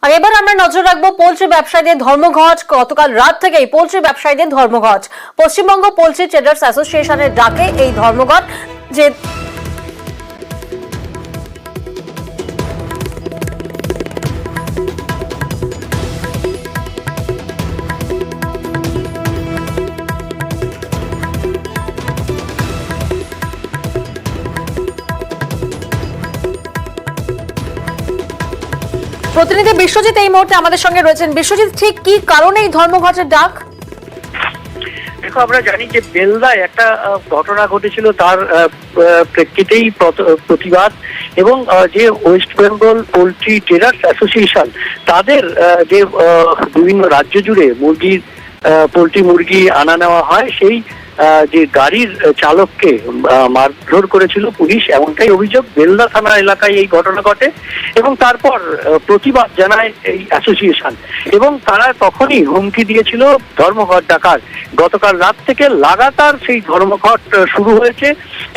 আর এবার আমরা নজর রাখবো পোল্ট্রি ব্যবসায়ীদের ধর্মঘট। গতকাল রাত থেকেই পোল্ট্রি ব্যবসায়ীদের ধর্মঘট। পশ্চিমবঙ্গ পোল্ট্রি ট্রেডার্স অ্যাসোসিয়েশনের ডাকে এই ধর্মঘট। যে প্রতিনিধি বিশ্বজিৎ এই মুহূর্তে আমাদের সঙ্গে রয়েছেন। বিশ্বজিৎ, ঠিক কি কারণে এই ধর্মঘটের ডাক? দেখো, আমরা জানি যে বেলদায় একটা ঘটনা ঘটেছিল, তার প্রেক্ষিতেই প্রতিবাদ এবং যে West Bengal poultry traders association তাদের যে বিভিন্ন রাজ্য জুড়ে পোল্ট্রি মুরগি আনা নেওয়া হয়, সেই যে গাড়ির চালককে মারধর করেছিল পুলিশ, এমনটাই অভিযোগ। বেলদা থানা এলাকায় এই ঘটনা ঘটে এবং তারপর প্রতিবাদ জানায় এই অ্যাসোসিয়েশন এবং তারা তখনই হুমকি দিয়েছিল ধর্মঘট ডাকার। গতকাল রাত থেকে লাগাতার সেই ধর্মঘট শুরু হয়েছে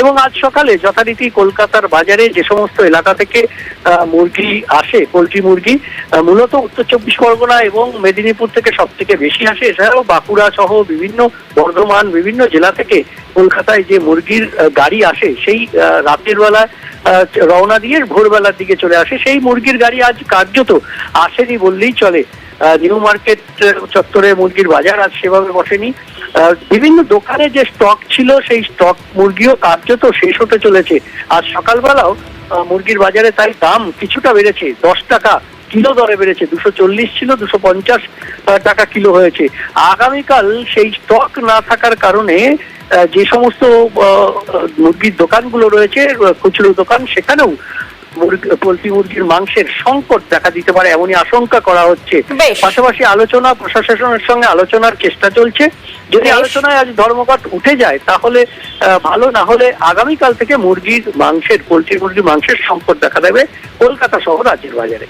এবং আজ সকালে যথারীতি কলকাতার বাজারে যে সমস্ত এলাকা থেকে মুরগি আসে, পোল্ট্রি মুরগি মূলত উত্তর চব্বিশ পরগনা এবং মেদিনীপুর থেকে সব থেকে বেশি আসে। এছাড়াও বাঁকুড়া সহ বিভিন্ন, বর্ধমান, বিভিন্ন জেলা থেকে কলকাতায় যে মুরগির গাড়ি আসে, সেই রাতের বেলা রওনা দিয়ে ভোরবেলার দিকে চলে আসে। সেই মুরগির গাড়ি আজ কার্যত আসেনি বললেই চলে। নিউ মার্কেট চত্বরে মুরগির বাজার আজ সেভাবে বসেনি। বিভিন্ন দোকানে যে স্টক ছিল, সেই স্টক মুরগিও কার্যত শেষ হতে চলেছে। আজ সকালবেলাও মুরগির বাজারে তাই দাম কিছুটা বেড়েছে, 10 টাকা কিলো দরে বেড়েছে। 240 ছিল, 250 টাকা কিলো হয়েছে। আগামীকাল সেই স্টক না থাকার কারণে যে সমস্ত মুরগির দোকানগুলো রয়েছে, খুচরো দোকান, সেখানেও পোল্ট্রি মুরগির মাংসের সংকট দেখা দিতে পারে, এমনই আশঙ্কা করা হচ্ছে। পাশাপাশি আলোচনা, প্রশাসনের সঙ্গে আলোচনার চেষ্টা চলছে। যদি আলোচনায় আজ ধর্মঘট উঠে যায় তাহলে ভালো, না হলে আগামীকাল থেকে পোল্ট্রি মুরগির মাংসের সংকট দেখা দেবে কলকাতা সহ রাজ্যের বাজারে।